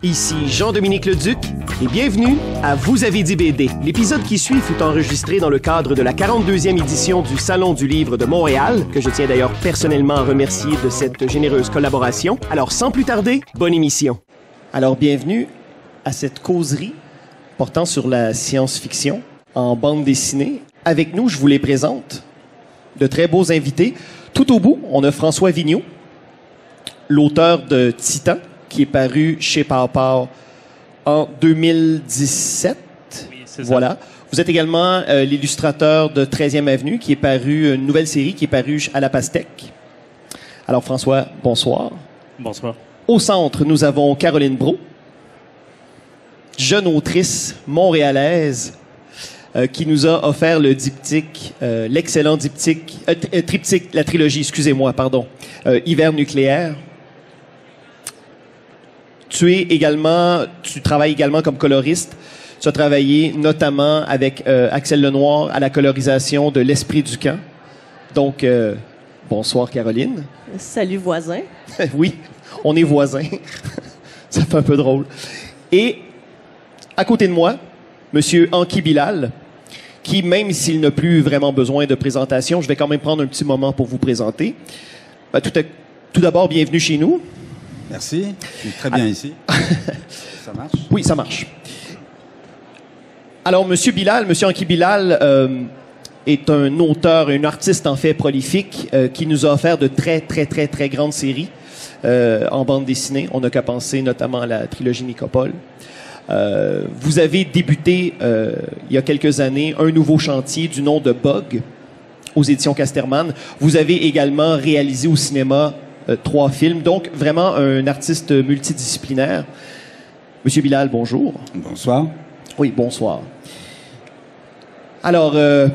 Ici Jean-Dominique Leduc et bienvenue à Vous avez dit BD. L'épisode qui suit fut enregistré dans le cadre de la 42e édition du Salon du Livre de Montréal, que je tiens d'ailleurs personnellement à remercier de cette généreuse collaboration. Alors sans plus tarder, bonne émission. Alors bienvenue à cette causerie portant sur la science-fiction en bande dessinée. Avec nous, je vous les présente, de très beaux invités. Tout au bout, on a François Vigneault, l'auteur de Titan, qui est paru chez Pow en 2017. Oui, c'est ça. Voilà. Vous êtes également l'illustrateur de 13e Avenue, qui est paru, une nouvelle série qui est parue à la Pastèque. Alors, François, bonsoir. Bonsoir. Au centre, nous avons Caroline Brault, jeune autrice montréalaise, qui nous a offert le diptyque, l'excellent diptyque, triptyque, la trilogie, excusez-moi, pardon, Hiver nucléaire. Tu travailles également comme coloriste. Tu as travaillé notamment avec Axel Lenoir à la colorisation de L'Esprit du camp. Donc, bonsoir Caroline. Salut voisin. Oui, on est voisins. Ça fait un peu drôle. Et à côté de moi, Monsieur Anki Bilal, qui, même s'il n'a plus vraiment besoin de présentation, je vais quand même prendre un petit moment pour vous présenter. Tout d'abord, bienvenue chez nous. Merci, je suis très bien ici. Ça marche? Oui, ça marche. Alors, Monsieur Bilal, Monsieur Anki Bilal est un auteur, un artiste en fait prolifique qui nous a offert de très, très, très, très grandes séries en bande dessinée. On n'a qu'à penser notamment à la trilogie Nicopole. Vous avez débuté, il y a quelques années, un nouveau chantier du nom de Bug aux éditions Casterman. Vous avez également réalisé au cinéma 3 films, donc vraiment un artiste multidisciplinaire. Monsieur Bilal, bonjour. Bonsoir. Oui, bonsoir. Alors,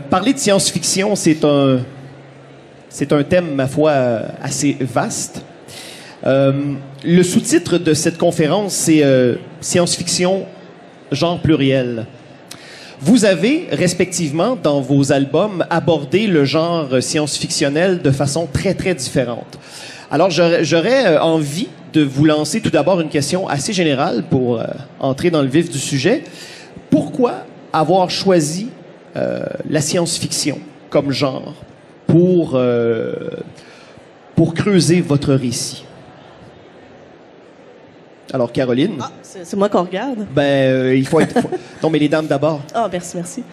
parler de science-fiction, c'est un thème, ma foi, assez vaste. Le sous-titre de cette conférence, c'est science-fiction, genre pluriel. Vous avez, respectivement, dans vos albums, abordé le genre science-fictionnel de façon très, très différente. Alors, j'aurais envie de vous lancer tout d'abord une question assez générale pour entrer dans le vif du sujet. Pourquoi avoir choisi la science-fiction comme genre pour creuser votre récit? Alors, Caroline? Ah, c'est moi qu'on regarde? Il faut être... Non, mais les dames d'abord. Ah, merci.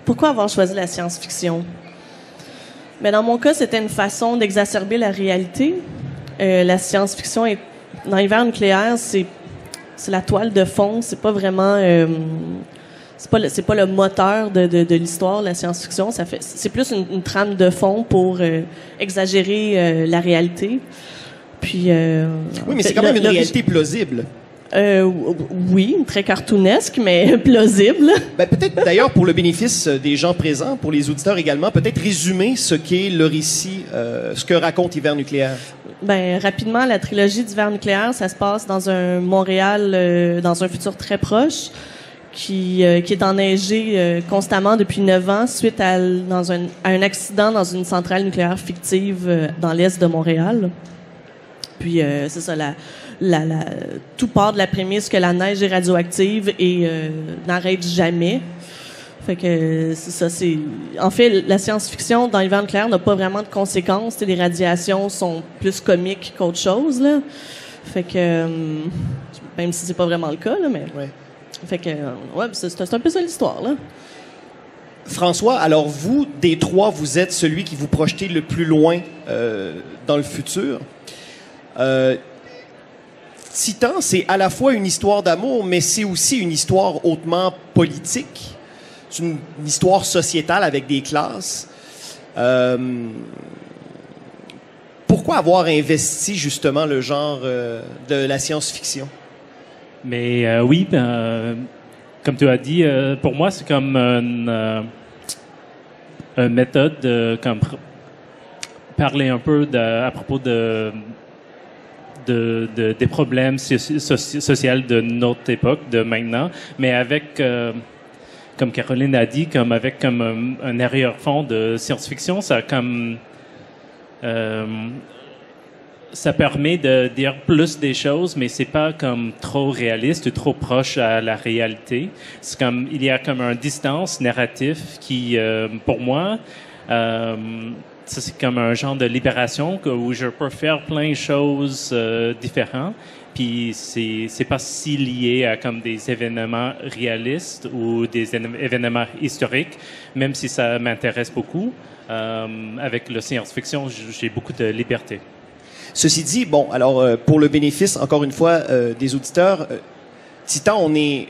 Pourquoi avoir choisi la science-fiction? Mais dans mon cas, c'était une façon d'exacerber la réalité. La science-fiction est dans Hiver nucléaire, c'est la toile de fond. C'est pas vraiment, c'est pas le moteur de l'histoire, la science-fiction. C'est plus une trame de fond pour exagérer la réalité. Puis. Oui, mais c'est quand même une réalité plausible. Oui, très cartoonesque, mais plausible. Peut-être, d'ailleurs, pour le bénéfice des gens présents, pour les auditeurs également, peut-être résumer ce qu'est le récit, ce que raconte Hiver nucléaire. Rapidement, la trilogie d'Hiver nucléaire, ça se passe dans un Montréal, dans un futur très proche, qui est enneigé constamment depuis 9 ans suite à un accident dans une centrale nucléaire fictive dans l'est de Montréal. Puis, c'est ça, tout part de la prémisse que la neige est radioactive et n'arrête jamais. Fait que c'est ça. En fait, la science-fiction dans Hiver nucléaire n'a pas vraiment de conséquences. Les radiations sont plus comiques qu'autre chose, là. Fait que même si c'est pas vraiment le cas, là, mais ouais. Fait que c'est un peu ça l'histoire, là. François, alors vous, des trois, vous êtes celui qui vous projetez le plus loin dans le futur. Titan, c'est à la fois une histoire d'amour, mais c'est aussi une histoire hautement politique. C'est une histoire sociétale avec des classes. Pourquoi avoir investi justement le genre de la science-fiction? Mais oui, comme tu as dit, pour moi, c'est comme une méthode de parler un peu à propos des problèmes sociaux de notre époque, de maintenant, mais avec, comme Caroline a dit, avec un arrière-fond de science-fiction, ça a comme ça permet de dire plus des choses, mais c'est pas comme trop réaliste ou trop proche à la réalité. C'est comme, il y a comme une distance narrative qui, pour moi, ça c'est comme un genre de libération où je peux faire plein de choses différentes. Puis c'est pas si lié à comme des événements réalistes ou des événements historiques, même si ça m'intéresse beaucoup. Avec le science-fiction, j'ai beaucoup de liberté. Ceci dit, bon, alors pour le bénéfice, encore une fois, des auditeurs, Titan, on est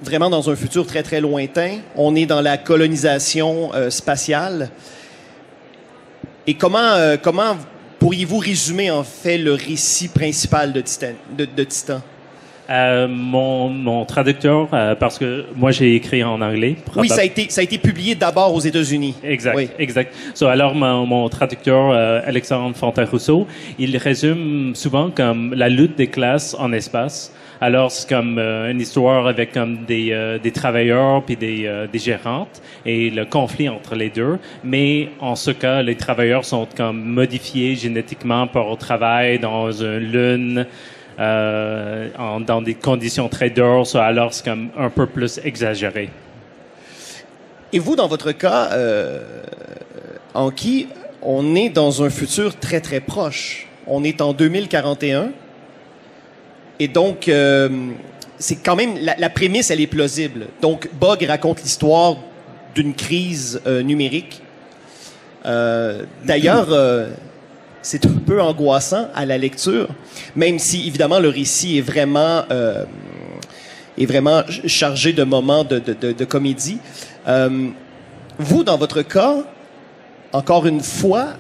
vraiment dans un futur très, très lointain. On est dans la colonisation spatiale. Et comment pourriez-vous résumer, en fait, le récit principal de Titan? Mon traducteur, parce que moi j'ai écrit en anglais. Oui, ça a été publié d'abord aux États-Unis. Exact, oui. Exact. Alors mon traducteur, Alexandre Fontaine-Rousseau, il résume souvent comme la lutte des classes en espace. Alors c'est comme une histoire avec comme des travailleurs puis des gérantes et le conflit entre les deux. Mais en ce cas, les travailleurs sont comme modifiés génétiquement pour travailler dans une lune. Dans des conditions très dures, alors c'est comme un peu plus exagéré. Et vous, dans votre cas, Anki, on est dans un futur très, très proche. On est en 2041. Et donc, c'est quand même... La prémisse, elle est plausible. Donc, Bug raconte l'histoire d'une crise numérique. D'ailleurs... c'est un peu angoissant à la lecture, même si, évidemment, le récit est vraiment chargé de moments de comédie. Vous, dans votre cas, encore une fois,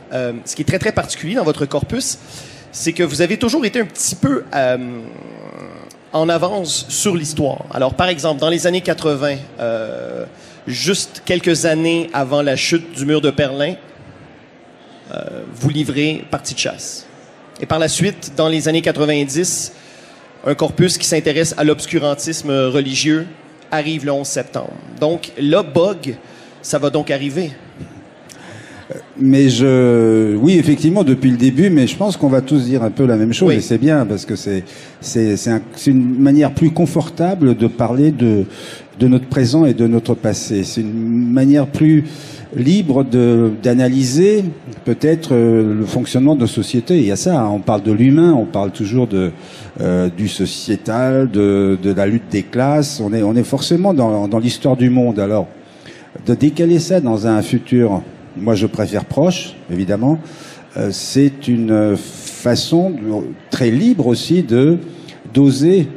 ce qui est très, très particulier dans votre corpus, c'est que vous avez toujours été un petit peu en avance sur l'histoire. Alors, par exemple, dans les années 80, juste quelques années avant la chute du mur de Berlin, vous livrez Partie de chasse. Et par la suite, dans les années 90, un corpus qui s'intéresse à l'obscurantisme religieux arrive le 11 septembre. Donc là, Bug, ça va donc arriver. Mais oui, effectivement, depuis le début, mais je pense qu'on va tous dire un peu la même chose, oui. Et c'est bien, parce que c'est une manière plus confortable de parler de notre présent et de notre passé. C'est une manière plus libre d'analyser peut-être le fonctionnement de nos sociétés. Il y a ça, hein, on parle de l'humain, on parle toujours du sociétal, de la lutte des classes. On est forcément dans l'histoire du monde. Alors, de décaler ça dans un futur, moi je préfère proche, évidemment, c'est une façon très libre aussi d'oser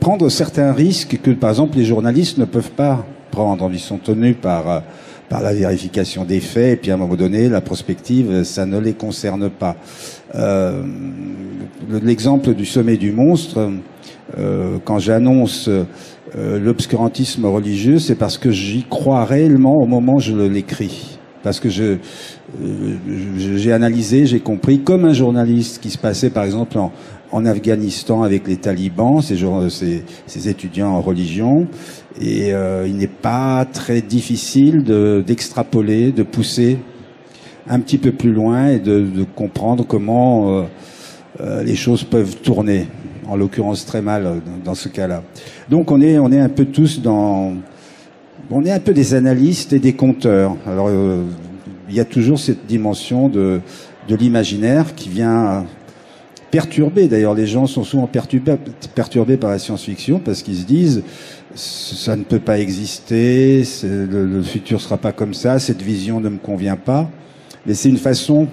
prendre certains risques que, par exemple, les journalistes ne peuvent pas prendre. Ils sont tenus par la vérification des faits, et puis à un moment donné, la prospective, ça ne les concerne pas. L'exemple du sommet du monstre, quand j'annonce l'obscurantisme religieux, c'est parce que j'y crois réellement au moment où je l'écris. Parce que j'ai analysé, j'ai compris, comme un journaliste, qui se passait par exemple en Afghanistan avec les talibans, ces étudiants en religion, et il n'est pas très difficile d'extrapoler, de pousser un petit peu plus loin et de comprendre comment les choses peuvent tourner, en l'occurrence très mal dans ce cas-là. Donc on est un peu tous on est un peu des analystes et des conteurs. Alors il y a toujours cette dimension de l'imaginaire qui vient perturber. D'ailleurs, les gens sont souvent perturbés par la science-fiction parce qu'ils se disent ça ne peut pas exister, le futur sera pas comme ça, cette vision ne me convient pas. Mais c'est une façon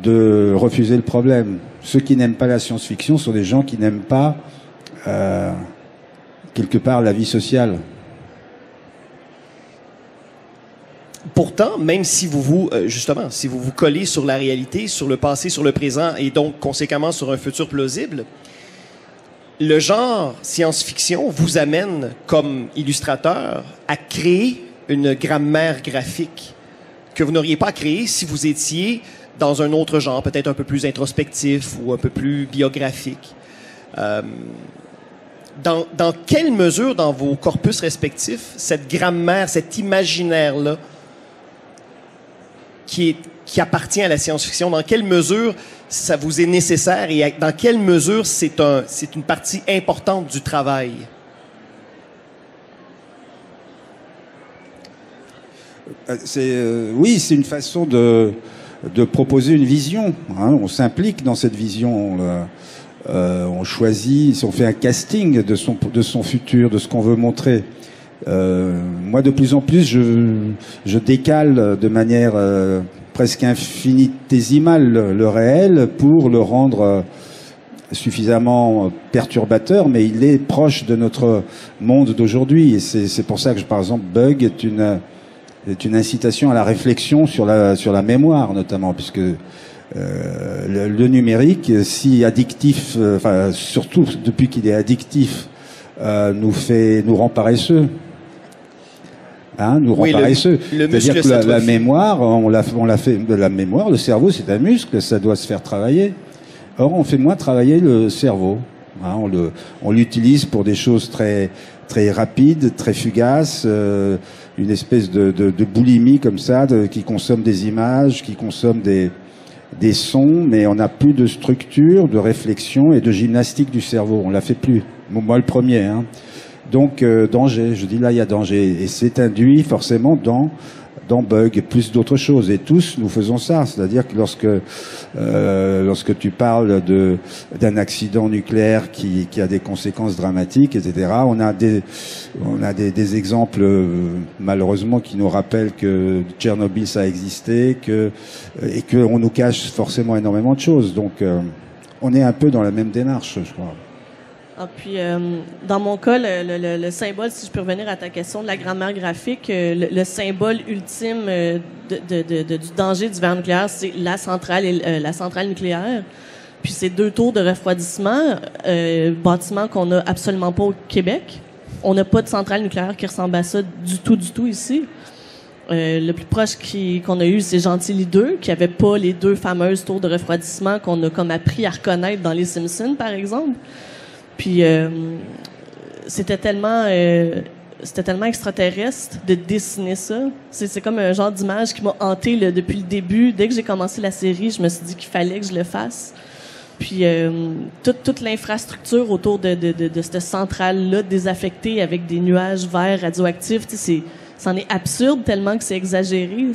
de refuser le problème. Ceux qui n'aiment pas la science-fiction sont des gens qui n'aiment pas quelque part la vie sociale. Pourtant, même si vous vous collez sur la réalité, sur le passé, sur le présent et donc conséquemment sur un futur plausible, le genre science-fiction vous amène comme illustrateur à créer une grammaire graphique que vous n'auriez pas créée si vous étiez dans un autre genre, peut-être un peu plus introspectif ou un peu plus biographique. Dans quelle mesure, dans vos corpus respectifs, cette grammaire, cet imaginaire-là qui appartient à la science-fiction? Dans quelle mesure ça vous est nécessaire et dans quelle mesure c'est une partie importante du travail? Oui, c'est une façon de proposer une vision. Hein. On s'implique dans cette vision. On choisit, on fait un casting de son futur, de ce qu'on veut montrer. Moi, de plus en plus, je décale de manière presque infinitésimale le réel pour le rendre suffisamment perturbateur, mais il est proche de notre monde d'aujourd'hui. Et c'est pour ça que, par exemple, Bug est une incitation à la réflexion sur la mémoire, notamment, puisque le numérique, si addictif, enfin surtout depuis qu'il est addictif, nous rend paresseux. Hein, nous rend paresseux. C'est-à-dire que la mémoire, on l'a fait de la mémoire. Le cerveau, c'est un muscle, ça doit se faire travailler. Or, on fait moins travailler le cerveau. Hein, on l'utilise pour des choses très très rapides, très fugaces, une espèce de boulimie comme ça, qui consomme des images, qui consomme des sons, mais on n'a plus de structure, de réflexion et de gymnastique du cerveau. On la fait plus. Moi, le premier. Hein. Donc, danger. Je dis là, il y a danger. Et c'est induit forcément dans Bug, plus d'autres choses. Et tous, nous faisons ça. C'est-à-dire que lorsque tu parles d'un accident nucléaire qui a des conséquences dramatiques, etc., on a des exemples, malheureusement, qui nous rappellent que Tchernobyl, ça a existé, et qu'on nous cache forcément énormément de choses. Donc, on est un peu dans la même démarche, je crois. Ah, puis, dans mon cas, le symbole, si je peux revenir à ta question de la grammaire graphique, le symbole ultime du danger du verre nucléaire, c'est la centrale nucléaire. Puis c'est 2 tours de refroidissement, bâtiment qu'on n'a absolument pas au Québec. On n'a pas de centrale nucléaire qui ressemble à ça du tout ici. Le plus proche qu'on a eu, c'est Gentilly 2, qui avait pas les 2 fameuses tours de refroidissement qu'on a comme appris à reconnaître dans les Simpsons, par exemple. Puis c'était tellement extraterrestre de dessiner ça. C'est comme un genre d'image qui m'a hanté depuis le début. Dès que j'ai commencé la série, je me suis dit qu'il fallait que je le fasse. Puis toute l'infrastructure autour de cette centrale-là désaffectée avec des nuages verts radioactifs, c'en est absurde tellement que c'est exagéré.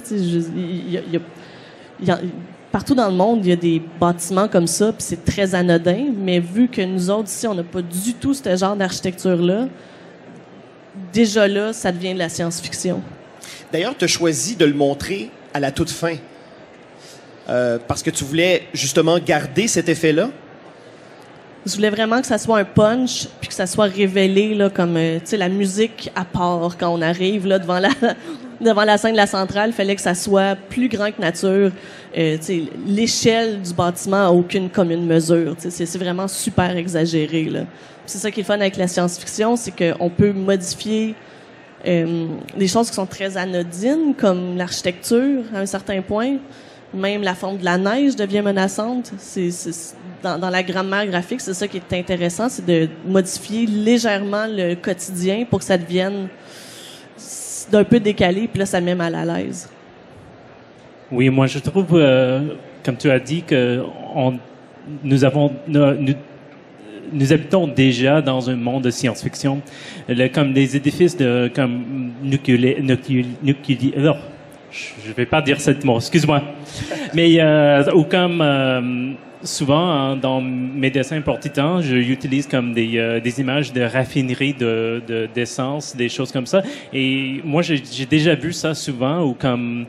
Partout dans le monde, il y a des bâtiments comme ça, puis c'est très anodin, mais vu que nous autres, ici, on n'a pas du tout ce genre d'architecture-là, déjà là, ça devient de la science-fiction. D'ailleurs, tu as choisi de le montrer à la toute fin, parce que tu voulais justement garder cet effet-là. Je voulais vraiment que ça soit un punch, puis que ça soit révélé là, comme la musique à part quand on arrive là, devant la scène de la centrale. Il fallait que ça soit plus grand que nature. L'échelle du bâtiment a aucune commune mesure. C'est vraiment super exagéré. Là. C'est ça qui est fun avec la science-fiction, c'est qu'on peut modifier des choses qui sont très anodines, comme l'architecture à un certain point. Même la forme de la neige devient menaçante. Dans la grammaire graphique, c'est ça qui est intéressant, c'est de modifier légèrement le quotidien pour que ça devienne d'un peu décalé, puis là, ça met mal à l'aise. Oui, moi, je trouve, comme tu as dit, que nous habitons déjà dans un monde de science-fiction, comme des édifices comme je vais pas dire ce mot, excuse-moi. Mais ou comme souvent dans mes dessins pour Titan, j'utilise comme des images de raffinerie d'essence, des choses comme ça. Et moi, j'ai déjà vu ça souvent, ou comme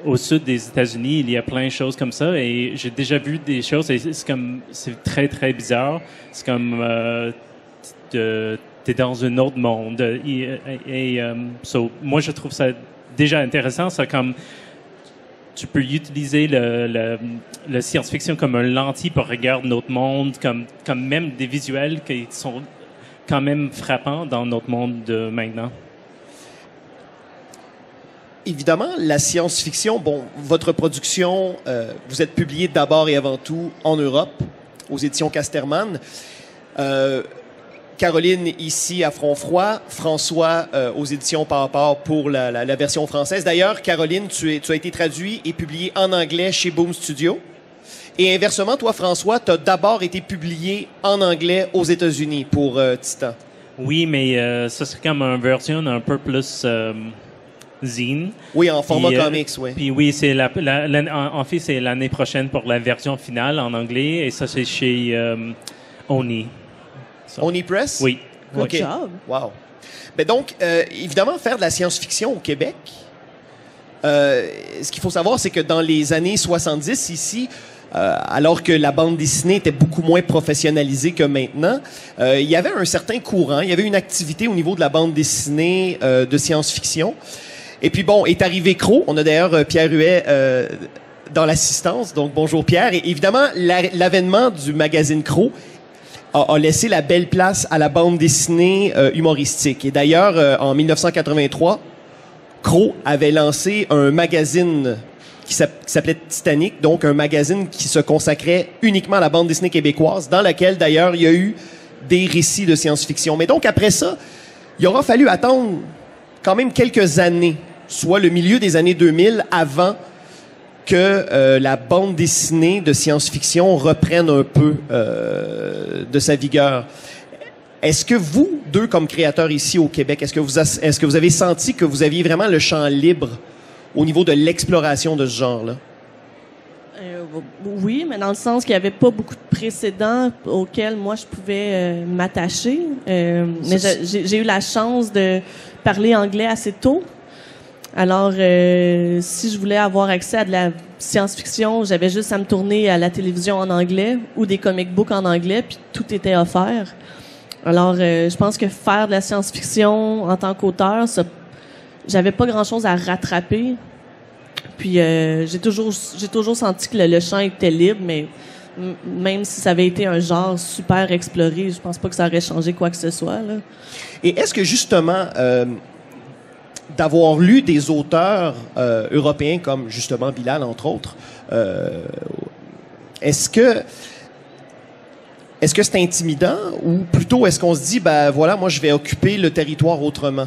au sud des États-Unis, il y a plein de choses comme ça. Et j'ai déjà vu des choses. Et c'est très très bizarre. C'est comme t'es dans un autre monde. Moi, je trouve ça déjà intéressant, ça, comme tu peux utiliser le science-fiction comme un lentille pour regarder notre monde, comme même des visuels qui sont quand même frappants dans notre monde de maintenant. Évidemment, la science-fiction, votre production, vous êtes publié d'abord et avant tout en Europe, aux éditions Casterman. Caroline ici à Front Froid, François aux éditions Par Rapport pour la version française. D'ailleurs, Caroline, tu as été traduit et publié en anglais chez Boom Studio. Et inversement, toi, François, tu as d'abord été publié en anglais aux États-Unis pour Titan. Oui, mais ça serait comme une version un peu plus zine. Oui, en format comics, oui. Puis oui, c'est en fait, c'est l'année prochaine pour la version finale en anglais, et ça, c'est chez Oni. Oni Press? Oui. Good job. Wow. Ben donc, évidemment, faire de la science-fiction au Québec, ce qu'il faut savoir, c'est que dans les années 70, ici, alors que la bande dessinée était beaucoup moins professionnalisée que maintenant, il y avait un certain courant, il y avait une activité au niveau de la bande dessinée de science-fiction. Et puis bon, est arrivé Crow. On a d'ailleurs Pierre Huet dans l'assistance. Donc bonjour Pierre. Et évidemment, l'avènement du magazine Crow a laissé la belle place à la bande dessinée humoristique. Et d'ailleurs, en 1983, Crow avait lancé un magazine qui s'appelait Titanic, donc un magazine qui se consacrait uniquement à la bande dessinée québécoise, dans laquelle d'ailleurs il y a eu des récits de science-fiction. Mais donc après ça, il aura fallu attendre quand même quelques années, soit le milieu des années 2000, avant que la bande dessinée de science-fiction reprenne un peu de sa vigueur. Est-ce que vous, deux comme créateurs ici au Québec, est-ce que vous avez senti que vous aviez vraiment le champ libre au niveau de l'exploration de ce genre-là? Oui, mais dans le sens qu'il n'y avait pas beaucoup de précédents auxquels moi je pouvais m'attacher. Mais j'ai eu la chance de parler anglais assez tôt. Alors, si je voulais avoir accès à de la science-fiction, j'avais juste à me tourner à la télévision en anglais ou des comic books en anglais, puis tout était offert. Alors, je pense que faire de la science-fiction en tant qu'auteur, j'avais pas grand-chose à rattraper. Puis j'ai toujours senti que le champ était libre, mais même si ça avait été un genre super exploré, je pense pas que ça aurait changé quoi que ce soit, là. Et est-ce que justement d'avoir lu des auteurs européens comme justement Bilal entre autres, est-ce que c'est intimidant ou plutôt est-ce qu'on se dit ben voilà, moi je vais occuper le territoire autrement?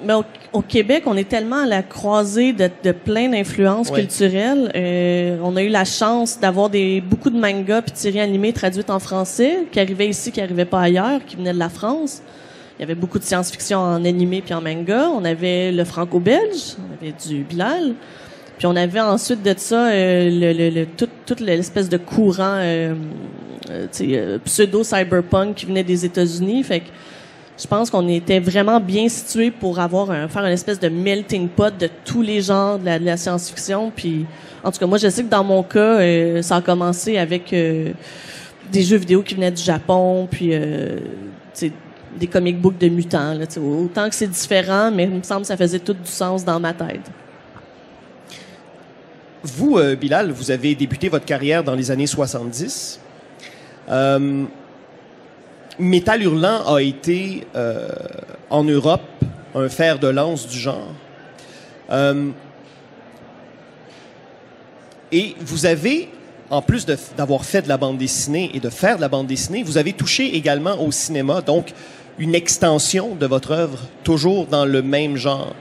Mais au Québec, on est tellement à la croisée de plein d'influences culturelles. On a eu la chance d'avoir beaucoup de mangas puis de séries animées traduites en français, qui arrivaient ici, qui n'arrivaient pas ailleurs, qui venaient de la France. Il y avait beaucoup de science-fiction en animé puis en manga. On avait le franco-belge, on avait du Bilal. Puis on avait ensuite de ça toute l'espèce de courant pseudo-cyberpunk qui venait des États-Unis. Fait que je pense qu'on était vraiment bien situés pour faire une espèce de melting pot de tous les genres de la science-fiction. Puis, en tout cas, moi, je sais que dans mon cas, ça a commencé avec des jeux vidéo qui venaient du Japon, puis des comic books de mutants. Là, autant que c'est différent, mais il me semble que ça faisait tout du sens dans ma tête. Vous, Bilal, vous avez débuté votre carrière dans les années 70. Métal Hurlant a été, en Europe, un fer de lance du genre. Et vous avez, en plus d'avoir fait de la bande dessinée et de faire de la bande dessinée, vous avez touché également au cinéma, donc une extension de votre œuvre, toujours dans le même genre.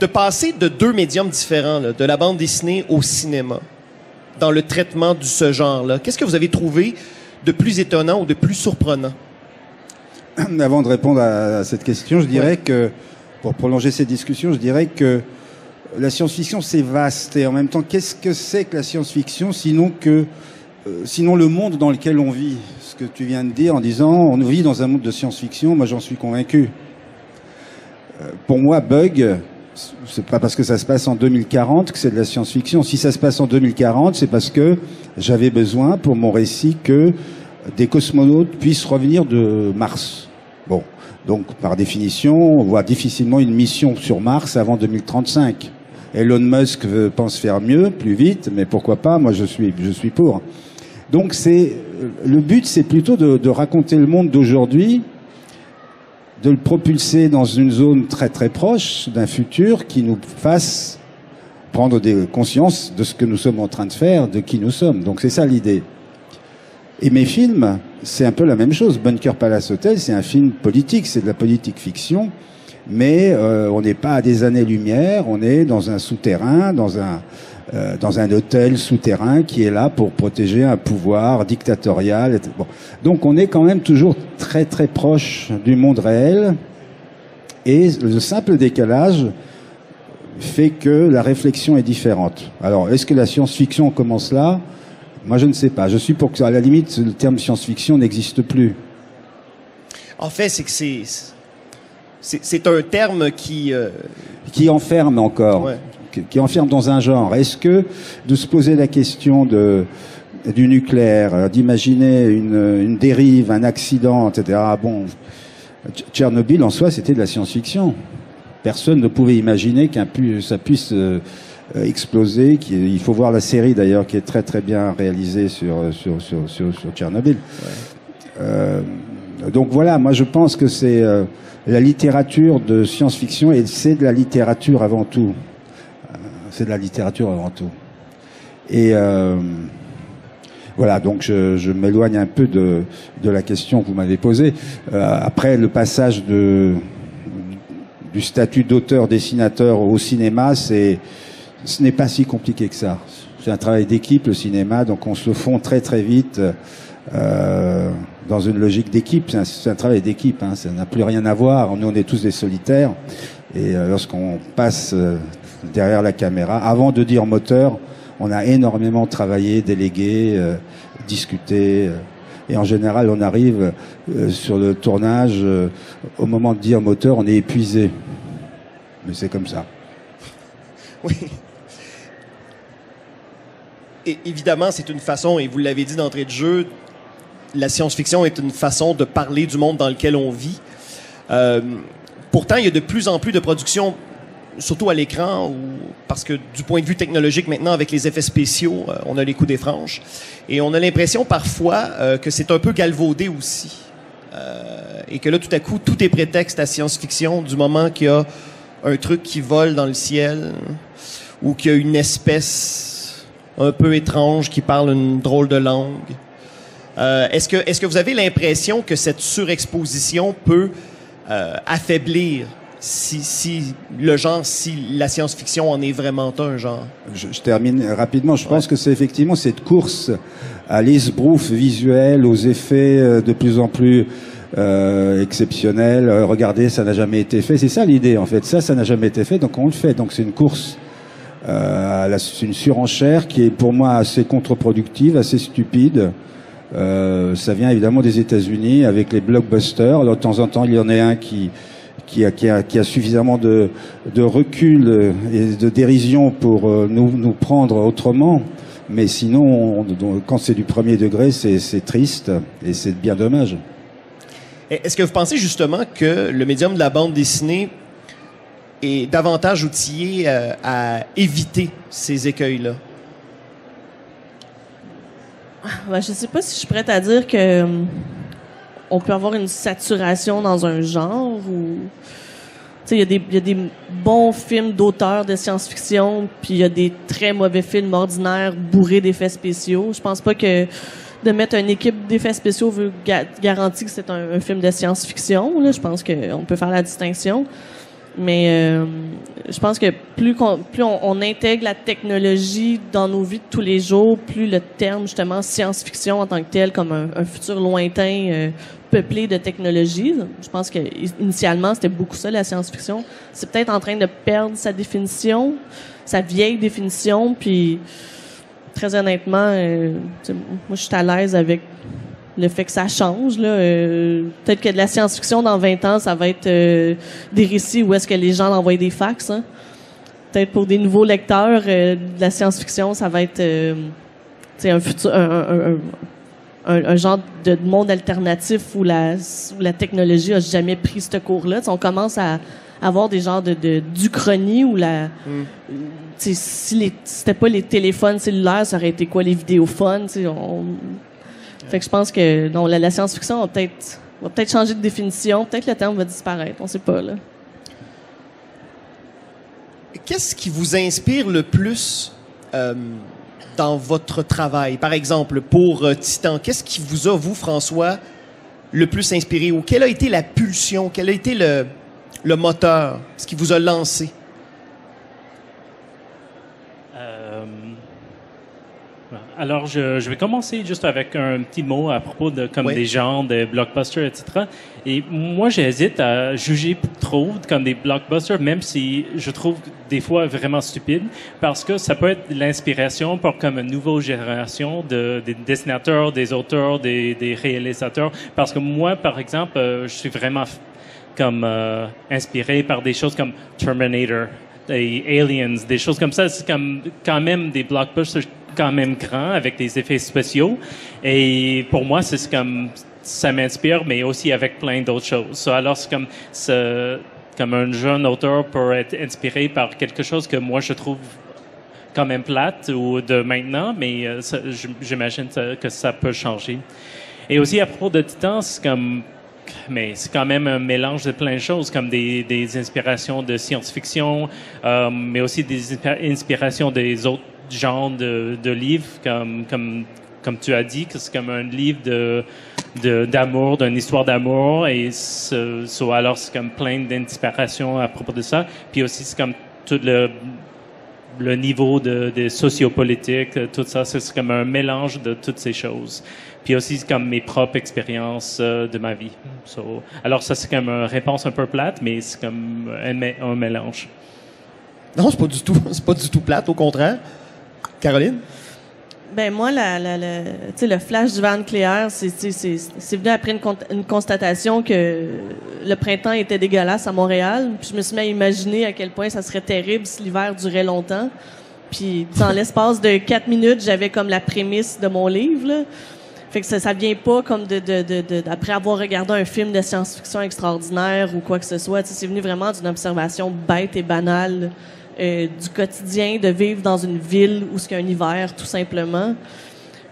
De passer de deux médiums différents, là, de la bande dessinée au cinéma, dans le traitement de ce genre-là, qu'est-ce que vous avez trouvé de plus étonnant ou de plus surprenant? Avant de répondre à cette question, je dirais que, pour prolonger cette discussion, je dirais que la science-fiction, c'est vaste. Et en même temps, qu'est-ce que c'est que la science-fiction, sinon le monde dans lequel on vit? Ce que tu viens de dire en disant, on vit dans un monde de science-fiction, moi j'en suis convaincu. Pour moi, Bug, c'est pas parce que ça se passe en 2040 que c'est de la science-fiction. Si ça se passe en 2040, c'est parce que j'avais besoin pour mon récit que des cosmonautes puissent revenir de Mars. Bon, donc par définition, on voit difficilement une mission sur Mars avant 2035. Elon Musk pense faire mieux, plus vite, mais pourquoi pas? Moi, je suis pour. Donc le but, c'est plutôt de raconter le monde d'aujourd'hui, de le propulser dans une zone très très proche d'un futur qui nous fasse prendre conscience de ce que nous sommes en train de faire, de qui nous sommes. Donc c'est ça l'idée. Et mes films, c'est un peu la même chose. Bunker Palace Hotel, c'est un film politique, c'est de la politique fiction, mais on n'est pas à des années-lumière, on est dans un souterrain, dans un hôtel souterrain qui est là pour protéger un pouvoir dictatorial. Bon. Donc on est quand même toujours très très proche du monde réel, et le simple décalage fait que la réflexion est différente. Alors, est-ce que la science-fiction commence là? Moi, je ne sais pas. Je suis pour que, à la limite, le terme science-fiction n'existe plus. En fait, c'est que c'est un terme qui enferme encore, ouais. qui enferme dans un genre. Est-ce que de se poser la question du nucléaire, d'imaginer une dérive, un accident, etc. Bon, Tchernobyl en soi, c'était de la science-fiction. Personne ne pouvait imaginer ça puisse exploser. Il faut voir la série d'ailleurs qui est très très bien réalisée sur Tchernobyl. Ouais. Donc voilà, moi je pense que c'est la littérature de science-fiction, et c'est de la littérature avant tout. C'est de la littérature avant tout. Et voilà, donc je m'éloigne un peu de la question que vous m'avez posée. Après le passage du statut d'auteur-dessinateur au cinéma, ce n'est pas si compliqué que ça. C'est un travail d'équipe, le cinéma, donc on se fond très très vite dans une logique d'équipe. C'est un travail d'équipe, hein, ça n'a plus rien à voir. Nous, on est tous des solitaires, et lorsqu'on passe derrière la caméra, avant de dire moteur, on a énormément travaillé, délégué, discuté. Et en général, on arrive sur le tournage, au moment de dire moteur, on est épuisé. Mais c'est comme ça. Oui. Et évidemment, c'est une façon, et vous l'avez dit d'entrée de jeu, la science-fiction est une façon de parler du monde dans lequel on vit. Pourtant, il y a de plus en plus de productions, surtout à l'écran, parce que du point de vue technologique, maintenant, avec les effets spéciaux, on a les coups des franches. Et on a l'impression parfois que c'est un peu galvaudé aussi. Et que là, tout à coup, tout est prétexte à science-fiction du moment qu'il y a un truc qui vole dans le ciel ou qu'il y a une espèce un peu étrange qui parle une drôle de langue. Est-ce que vous avez l'impression que cette surexposition peut affaiblir si la science-fiction en est vraiment un genre? Je termine rapidement. Je pense que c'est effectivement cette course à l'esbrouf visuel, aux effets de plus en plus exceptionnels. Regardez, ça n'a jamais été fait. C'est ça l'idée, en fait. Ça n'a jamais été fait, donc on le fait. Donc c'est une course, c'est une surenchère qui est pour moi assez contre-productive, assez stupide. Ça vient évidemment des États-Unis avec les blockbusters. Alors, de temps en temps, il y en a un qui a suffisamment de recul et de dérision pour nous prendre autrement. Mais sinon, quand c'est du premier degré, c'est triste et c'est bien dommage. Est-ce que vous pensez justement que le médium de la bande dessinée est davantage outillé à éviter ces écueils-là? Ben, je sais pas si je suis prête à dire que on peut avoir une saturation dans un genre ou il y a des bons films d'auteurs de science-fiction, puis il y a des très mauvais films ordinaires bourrés d'effets spéciaux. Je pense pas que de mettre une équipe d'effets spéciaux veut garantir que c'est un film de science-fiction. Là, je pense qu'on peut faire la distinction. Mais je pense que plus on intègre la technologie dans nos vies de tous les jours, plus le terme justement science-fiction en tant que tel, comme un futur lointain peuplé de technologie, je pense que initialement c'était beaucoup ça la science-fiction. C'est peut-être en train de perdre sa définition, sa vieille définition. Puis très honnêtement, moi je suis à l'aise avec le fait que ça change, là. Peut-être que de la science-fiction, dans 20 ans, ça va être des récits où est-ce que les gens envoient des fax. Hein. Peut-être pour des nouveaux lecteurs, de la science-fiction, ça va être un futur, un genre de monde alternatif où la technologie a jamais pris ce cours-là. T'sais, on commence à avoir des genres d'uchronie où si c'était pas les téléphones cellulaires, ça aurait été quoi, les vidéophones, fait que je pense que non, la science-fiction va peut-être changer de définition, peut-être le terme va disparaître, on sait pas là. Qu'est-ce qui vous inspire le plus dans votre travail? Par exemple, pour Titan, qu'est-ce qui vous a, vous, François, le plus inspiré? Ou quelle a été la pulsion? Quel a été le moteur? Ce qui vous a lancé? Alors, je vais commencer juste avec un petit mot à propos de comme des genres de blockbusters, etc. Et moi, j'hésite à juger trop comme des blockbusters, même si je trouve des fois vraiment stupides, parce que ça peut être l'inspiration pour comme une nouvelle génération des dessinateurs, des auteurs, des réalisateurs. Parce que moi, par exemple, je suis vraiment comme inspiré par des choses comme Terminator, des Aliens, des choses comme ça. C'est comme quand même des blockbusters quand même grands avec des effets spéciaux. Et pour moi, c'est comme ça m'inspire, mais aussi avec plein d'autres choses. Alors, c'est comme un jeune auteur peut être inspiré par quelque chose que moi, je trouve quand même plate ou de maintenant, mais j'imagine que ça peut changer. Et aussi, à propos de Titan, mais c'est quand même un mélange de plein de choses, comme des inspirations de science-fiction, mais aussi des inspirations des autres genres de livres, comme tu as dit, que c'est comme un livre d'amour, d'une histoire d'amour, et alors c'est comme plein d'inspirations à propos de ça. Puis aussi, c'est comme tout le niveau de sociopolitique, tout ça, c'est comme un mélange de toutes ces choses. Puis aussi, c'est comme mes propres expériences de ma vie. Alors ça, c'est comme une réponse un peu plate, mais c'est comme un mélange. Non, c'est pas du tout plate, au contraire. Caroline? Ben moi, le flash du verre nucléaire, c'est venu après une constatation que le printemps était dégueulasse à Montréal. Puis je me suis mis à imaginer à quel point ça serait terrible si l'hiver durait longtemps. Puis dans l'espace de 4 minutes, j'avais comme la prémisse de mon livre, là. Fait que ça vient pas comme après avoir regardé un film de science-fiction extraordinaire ou quoi que ce soit. C'est venu vraiment d'une observation bête et banale du quotidien, de vivre dans une ville où il y a un hiver, tout simplement.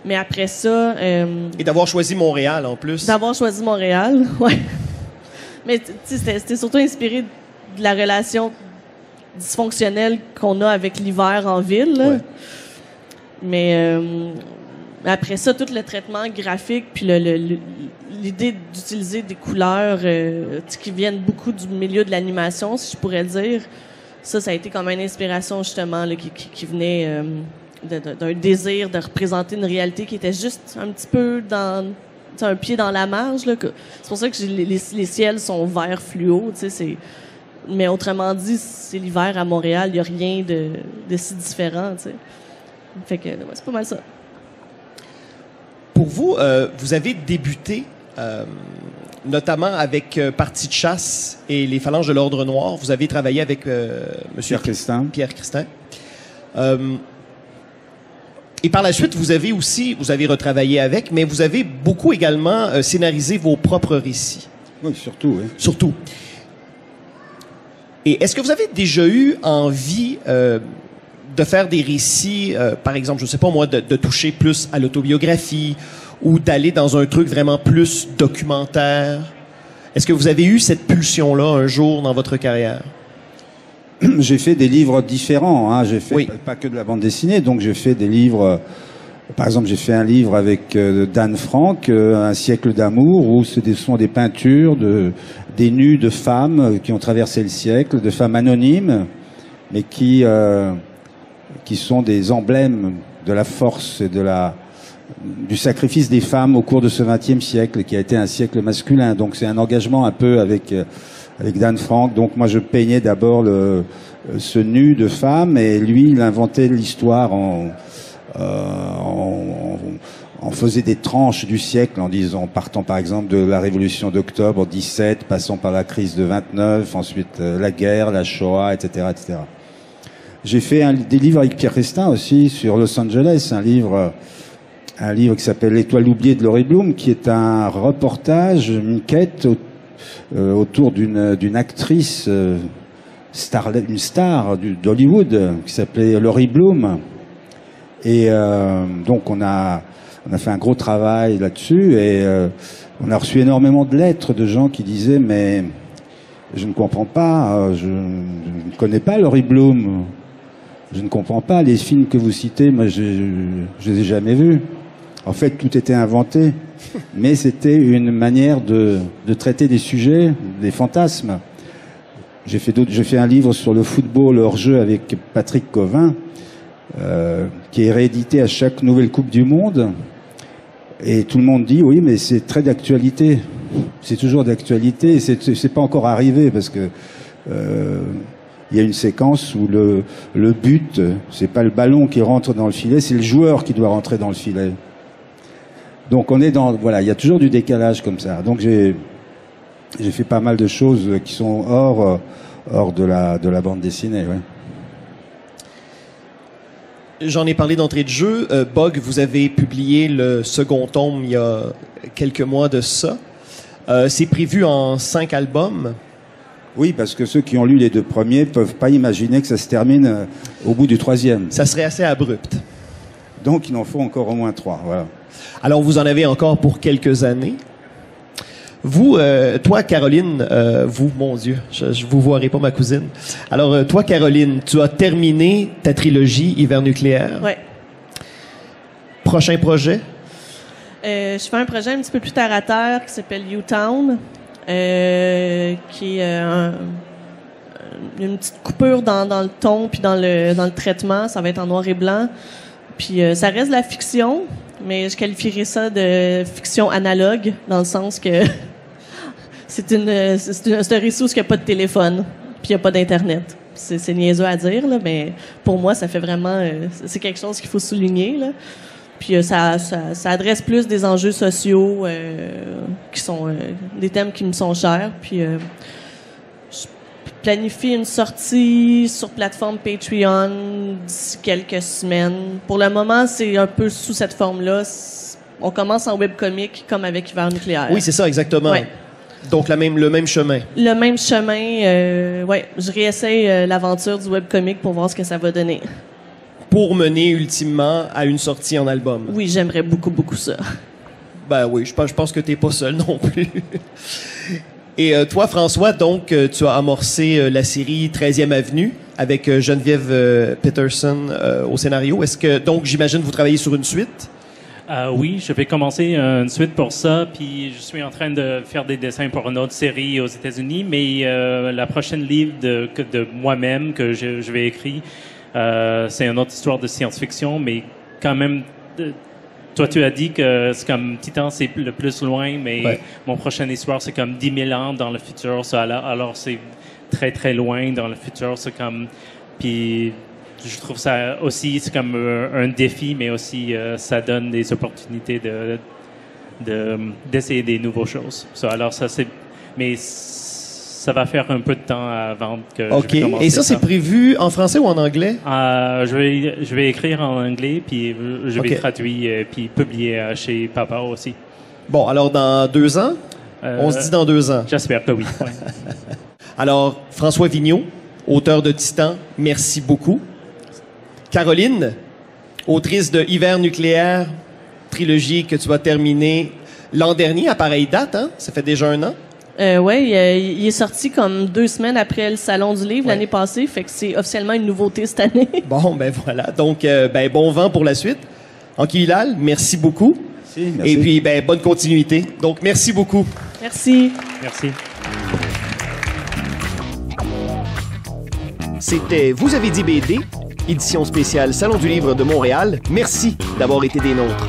Mais après ça... et d'avoir choisi Montréal, en plus. D'avoir choisi Montréal, ouais. Mais c'était surtout inspiré de la relation dysfonctionnelle qu'on a avec l'hiver en ville, là. Ouais. Mais après ça, tout le traitement graphique, puis l'idée d'utiliser des couleurs qui viennent beaucoup du milieu de l'animation, si je pourrais dire, ça a été comme une inspiration, justement, là, qui venait d'un désir de représenter une réalité qui était juste un petit peu un pied dans la marge, là. C'est pour ça que les ciels sont vert fluo, tu sais, mais autrement dit, c'est l'hiver à Montréal, il n'y a rien de si différent, tu sais. Fait que, ouais, c'est pas mal ça. Pour vous, vous avez débuté notamment avec Parti de chasse et les Phalanges de l'Ordre Noir. Vous avez travaillé avec Monsieur Pierre Christin. Et par la suite, vous avez retravaillé avec, mais vous avez beaucoup également scénarisé vos propres récits. Oui, surtout. Oui. Surtout. Et est-ce que vous avez déjà eu envie de faire des récits, par exemple, je sais pas moi, de toucher plus à l'autobiographie ou d'aller dans un truc vraiment plus documentaire? Est-ce que vous avez eu cette pulsion-là un jour dans votre carrière? J'ai fait des livres différents, hein. J'ai fait pas que de la bande dessinée, donc j'ai fait des livres. Par exemple, j'ai fait un livre avec Dan Frank, Un siècle d'amour, où ce sont des peintures des nus de femmes qui ont traversé le siècle, de femmes anonymes, mais qui sont des emblèmes de la force et du sacrifice des femmes au cours de ce XXe siècle, qui a été un siècle masculin. Donc c'est un engagement un peu avec Dan Frank. Donc moi je peignais d'abord ce nu de femme, et lui il inventait l'histoire en faisait des tranches du siècle, partant par exemple de la Révolution d'octobre 17, passant par la crise de 29, ensuite la guerre, la Shoah, etc., etc. J'ai fait des livres avec Pierre Christin aussi sur Los Angeles, un livre qui s'appelle L'Étoile oubliée de Laurie Bloom, qui est un reportage, une quête autour d'une actrice une star d'Hollywood qui s'appelait Laurie Bloom. Et donc on a fait un gros travail là-dessus, et on a reçu énormément de lettres de gens qui disaient mais je ne comprends pas, je ne connais pas Laurie Bloom. Je ne comprends pas. Les films que vous citez, moi, je les ai jamais vus. En fait, tout était inventé. Mais c'était une manière de traiter des sujets, des fantasmes. J'ai fait un livre sur le football hors jeu avec Patrick Covin, qui est réédité à chaque nouvelle Coupe du Monde. Et tout le monde dit, oui, mais c'est très d'actualité. C'est toujours d'actualité. Et c'est pas encore arrivé parce que il y a une séquence où le but, c'est pas le ballon qui rentre dans le filet, c'est le joueur qui doit rentrer dans le filet. Donc on est voilà, il y a toujours du décalage comme ça. Donc j'ai fait pas mal de choses qui sont hors de la bande dessinée, ouais. J'en ai parlé d'entrée de jeu. Bug, vous avez publié le second tome il y a quelques mois de ça. C'est prévu en 5 albums. Oui, parce que ceux qui ont lu les 2 premiers peuvent pas imaginer que ça se termine au bout du 3e. Ça serait assez abrupt. Donc il en faut encore au moins 3, voilà. Alors vous en avez encore pour quelques années. Vous, toi, Caroline, mon Dieu, je vous voirai pas, ma cousine. Alors, toi, Caroline, tu as terminé ta trilogie Hiver nucléaire. Ouais. Prochain projet? Je fais un projet un petit peu plus terre à terre qui s'appelle U-Town, qui est une petite coupure dans le ton puis dans le traitement. Ça va être en noir et blanc. Puis ça reste de la fiction, mais je qualifierais ça de fiction analogue, dans le sens que c'est un récit où il n'y a pas de téléphone, puis il n'y a pas d'Internet. C'est niaiseux à dire, là, mais pour moi, ça fait vraiment... c'est quelque chose qu'il faut souligner, là. Puis ça adresse plus des enjeux sociaux qui sont des thèmes qui me sont chers. Puis je planifie une sortie sur plateforme Patreon d'ici quelques semaines. Pour le moment, c'est un peu sous cette forme-là. On commence en webcomic comme avec Hiver nucléaire. Oui, c'est ça, exactement. Ouais. Donc le même chemin. Le même chemin, ouais. Je réessaye l'aventure du webcomic pour voir ce que ça va donner. Pour mener ultimement à une sortie en album. Oui, j'aimerais beaucoup, beaucoup ça. Ben oui, je pense que t'es pas seul non plus. Et toi, François, donc, tu as amorcé la série 13e Avenue avec Geneviève Peterson au scénario. Est-ce que, donc, j'imagine, vous travaillez sur une suite? Oui, je vais commencer une suite pour ça, puis je suis en train de faire des dessins pour une autre série aux États-Unis, mais la prochaine livre de moi-même que je vais écrire, c'est une autre histoire de science-fiction, mais quand même... Toi, tu as dit que c'est comme Titan, c'est le plus loin, mais ouais. Mon prochaine histoire, c'est comme 10 000 ans dans le futur. Ça, alors, c'est très, très loin dans le futur. C'est comme... Puis, je trouve ça aussi, c'est comme un défi, mais aussi, ça donne des opportunités d'essayer des nouvelles choses. Alors, ça, c'est... Mais ça va faire un peu de temps avant que je vais commencer. Et ça, c'est prévu en français ou en anglais? Je vais écrire en anglais, puis je vais traduire, puis publier chez Papa aussi. Bon, alors dans 2 ans? On se dit dans 2 ans. J'espère que oui. Ouais. Alors, François Vigneault, auteur de Titan, merci beaucoup. Caroline, autrice de Hiver nucléaire, trilogie que tu vas terminer l'an dernier, à pareille date, hein? Ça fait déjà 1 an. Oui, il est sorti comme 2 semaines après le Salon du Livre l'année passée, fait que c'est officiellement une nouveauté cette année. Bon, ben voilà. Donc, bon vent pour la suite. Anki Hilal, merci beaucoup. Merci. Et puis, bonne continuité. Donc, merci beaucoup. Merci. Merci. C'était Vous avez dit BD, édition spéciale Salon du Livre de Montréal. Merci d'avoir été des nôtres.